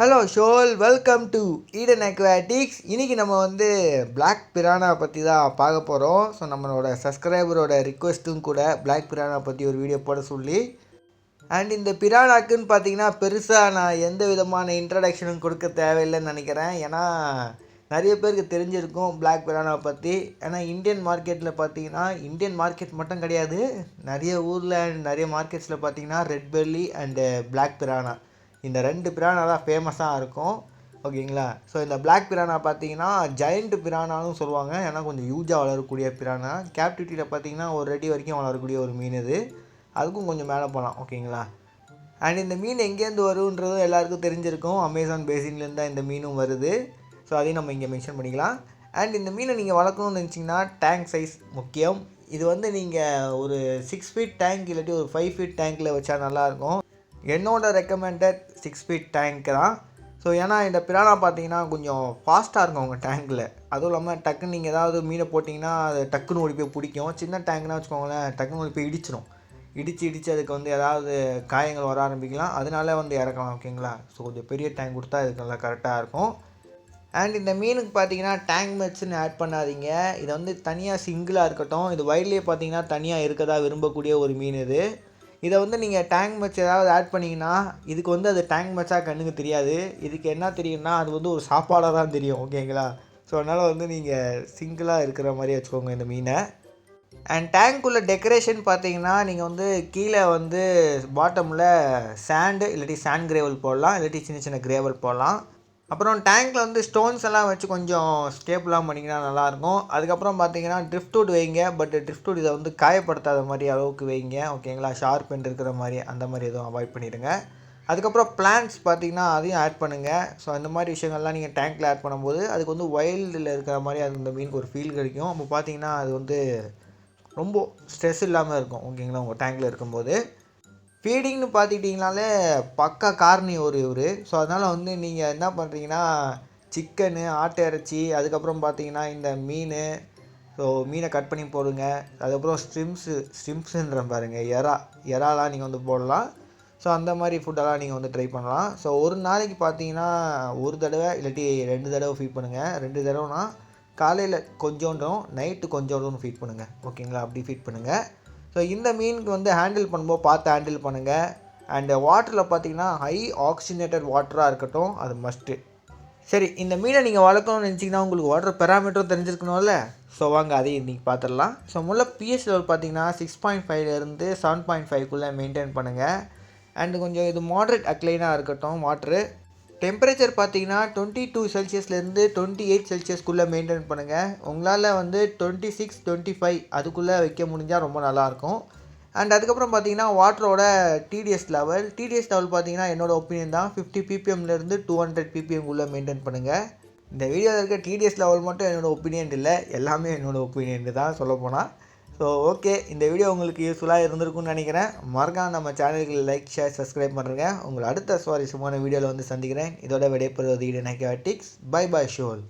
Hello ஷோல், welcome to Eden Aquatics. இன்றைக்கி நம்ம பிளாக் பிரானா பற்றி தான் பார்க்க போகிறோம். ஸோ நம்மளோட சப்ஸ்கிரைபரோட ரிக்வெஸ்ட்டும் கூட பிளாக் பிரானா பற்றி ஒரு வீடியோ போட சொல்லி. அண்ட் இந்த பிரானாக்குன்னு பார்த்தீங்கன்னா பெருசாக நான் எந்த விதமான இன்ட்ரடக்ஷனும் கொடுக்க தேவையில்லைன்னு நினைக்கிறேன். ஏன்னா நிறைய பேருக்கு தெரிஞ்சிருக்கும் பிளாக் பிரானா பற்றி. ஏன்னா இந்தியன் மார்க்கெட்டில் பார்த்தீங்கன்னா, இந்தியன் மார்க்கெட் மட்டும் கிடையாது, நிறைய ஊரில் நிறைய மார்க்கெட்ஸில் பார்த்தீங்கன்னா red belly and black Prana, இந்த ரெண்டு பிரானா தான் ஃபேமஸாக இருக்கும். ஓகேங்களா. ஸோ இந்த பிளாக் பிரானா பார்த்தீங்கன்னா ஜெயண்ட் பிரானாலும் சொல்லுவாங்க. ஏன்னா கொஞ்சம் யூஜாக வளரக்கூடிய பிரானா. கேப்டிவிட்டியில் பார்த்தீங்கன்னா ஒரு அடி வரைக்கும் வளரக்கூடிய ஒரு மீன் இது. அதுக்கும் கொஞ்சம் மேலே போகலாம். ஓகேங்களா. அண்ட் இந்த மீன் எங்கேருந்து வருன்றதும் எல்லாருக்கும் தெரிஞ்சிருக்கும். அமேசான் பேசின்லேருந்து தான் இந்த மீனும் வருது. ஸோ அதையும் நம்ம இங்கே மென்ஷன் பண்ணிக்கலாம். அண்ட் இந்த மீனை நீங்கள் வளர்க்கணும்னு நினச்சிங்கன்னா டேங்க் சைஸ் முக்கியம். இது நீங்கள் ஒரு 6 ஃபீட் டேங்க் இல்லாட்டி ஒரு 5 ஃபீட் டேங்க்கில் வச்சா நல்லாயிருக்கும். என்னோட ரெக்கமெண்டட் 6 ஃபீட் டேங்க் தான். ஸோ ஏன்னா இந்த பிரானா பார்த்தீங்கன்னா கொஞ்சம் ஃபாஸ்ட்டாக இருக்கும் உங்கள் டேங்க்கில். அதுவும் இல்லாமல் டக்குன்னு நீங்கள் ஏதாவது மீனை போட்டிங்கன்னா அது டக்குன்னு ஓடி போய் பிடிக்கும். சின்ன டேங்க்னா வச்சுக்கோங்களேன், டக்குன்னு ஓடி போய் இடிச்சிடும். இடித்து அதுக்கு ஏதாவது காயங்கள் வர ஆரம்பிக்கலாம். அதனால இறக்கலாம். ஓகேங்களா. ஸோ கொஞ்சம் பெரிய டேங்க் கொடுத்தா இதுக்கு நல்லா கரெக்டாக இருக்கும். அண்ட் இந்த மீனுக்கு பார்த்தீங்கன்னா டேங்க் மெட்ஸ்ன்னு ஆட் பண்ணாதீங்க. இதை தனியாக சிங்கிளாக இருக்கட்டும். இது வயல்லே பார்த்தீங்கன்னா தனியாக இருக்கதா விரும்பக்கூடிய ஒரு மீன் இது. இதை நீங்கள் டேங்க் மேட்ச் ஏதாவது ஆட் பண்ணிங்கன்னா இதுக்கு அது டேங்க் மேட்சாக கண்ணுக்கு தெரியாது. இதுக்கு என்ன தெரியும்னா அது ஒரு சாப்பாடாக தான் தெரியும். ஓகேங்களா. ஸோ அதனால் நீங்கள் சிங்கிளாக இருக்கிற மாதிரி வச்சுக்கோங்க இந்த மீனை. அண்ட் டேங்க்குள்ளே டெக்கரேஷன் பார்த்தீங்கன்னா நீங்கள் கீழே பாட்டமில் சாண்டு இல்லாட்டி சாண்ட் கிரேவல் போடலாம், இல்லாட்டி சின்ன சின்ன கிரேவல் போடலாம். அப்புறம் டேங்க்கில் ஸ்டோன்ஸ் எல்லாம் வச்சு கொஞ்சம் ஸ்டேப்லாம் பண்ணிங்கன்னா நல்லாயிருக்கும். அதுக்கப்புறம் பார்த்தீங்கன்னா ட்ரிஃப்ட்வுட் வைங்க. பட் ட்ரிஃப்ட்வுட் இதை காயப்படுத்தாத மாதிரி அளவுக்கு வைங்க. ஓகேங்களா. ஷார்ப் எண்ட் இருக்கிற மாதிரி அந்த மாதிரி எதுவும் அவாய்ட் பண்ணிவிடுங்க. அதுக்கப்புறம் பிளான்ட்ஸ் பார்த்தீங்கன்னா அதையும் ஆட் பண்ணுங்கள். ஸோ அந்த மாதிரி விஷயங்கள்லாம் நீங்கள் டேங்க்கில் ஆட் பண்ணும்போது அதுக்கு வைல்டில் இருக்கிற மாதிரி அது இந்த மீனுக்கு ஒரு ஃபீல் கிடைக்கும். அப்போ பார்த்தீங்கன்னா அது ரொம்ப ஸ்ட்ரெஸ் இல்லாமல் இருக்கும். ஓகேங்களா. உங்கள் டேங்க்கில் இருக்கும்போது ஃபீடிங்னு பார்த்துக்கிட்டிங்கனாலே பக்கா காரணி இவர். ஸோ அதனால் நீங்கள் என்ன பண்ணுறீங்கன்னா சிக்கனு, ஆட்டு இறைச்சி, அதுக்கப்புறம் பார்த்தீங்கன்னா இந்த மீன், ஸோ மீனை கட் பண்ணி போடுங்க. அதுக்கப்புறம் ஸ்ட்ரிம்ஸுன்ற பாருங்கள், இறாலாம் நீங்கள் போடலாம். ஸோ அந்த மாதிரி ஃபுட்டெல்லாம் நீங்கள் ட்ரை பண்ணலாம். ஸோ ஒரு நாளைக்கு பார்த்தீங்கன்னா ஒரு தடவை இல்லாட்டி 2 தடவை ஃபீட் பண்ணுங்கள். 2 தடவைனா காலையில் கொஞ்சோண்டும் நைட்டு கொஞ்சோண்டும் ஃபீட் பண்ணுங்கள். ஓகேங்களா. அப்படி ஃபீட் பண்ணுங்கள். ஸோ இந்த மீனுக்கு ஹேண்டில் பண்ணும்போது பார்த்து ஹேண்டில் பண்ணுங்கள். அண்டு வாட்டரில் பார்த்தீங்கன்னா ஹை ஆக்சிஜனேட்டட் வாட்டராக இருக்கட்டும், அது மஸ்ட்டு. சரி, இந்த மீனை நீங்கள் வளர்க்கணும்னு நினச்சிங்கன்னா உங்களுக்கு வாட்டர் பெராமீட்டரும் தெரிஞ்சிருக்கணும்ல. ஸோ வாங்க அதையும் இன்றைக்கி பார்த்துடலாம். ஸோ முதல்ல பிஹெச் லெவல் பார்த்தீங்கன்னா 6.5லேருந்து 7.5க்குள்ளே மெயின்டைன் பண்ணுங்கள். அண்டு கொஞ்சம் இது மாட்ரேட் அக்ளைனாக இருக்கட்டும் வாட்ரு. டெம்பரேச்சர் பார்த்தீங்கன்னா 22 செல்சியஸ்லேருந்து 28 செல்சியஸ்க்குள்ளே மெயின்டைன் பண்ணுங்கள். உங்களால் 26, 25 அதுக்குள்ளே வைக்க முடிஞ்சால் ரொம்ப நல்லாயிருக்கும். அண்ட் அதுக்கப்புறம் பார்த்தீங்கன்னா வாட்டரோட டிடிஎஸ் லெவல் பார்த்தீங்கன்னா என்னோடய ஒப்பீனியன் தான் 50 ppmலேருந்து 200 ppmக்குள்ளே மெயின்டைன் பண்ணுங்கள். இந்த வீடியோவில் இருக்க டிடிஎஸ் லெவல் மட்டும் என்னோடய ஒப்பீனியன் இல்லை, எல்லாமே என்னோடய ஒப்பீனியன் தான் சொல்லப்போனால். ஸோ ஓகே, இந்த வீடியோ உங்களுக்கு யூஸ்ஃபுல்லாக இருந்திருக்கும்னு நினைக்கிறேன். மறக்காம நம்ம சேனலுக்கு லைக், ஷேர், சப்ஸ்கிரைப் பண்ணுறேங்க. உங்களை அடுத்த சுவாரஸ்யமான வீடியோவில் சந்திக்கிறேன். இதோட விடைபெறுவது ஈடன் அக்வாட்டிக்ஸ். பை ஷோல்.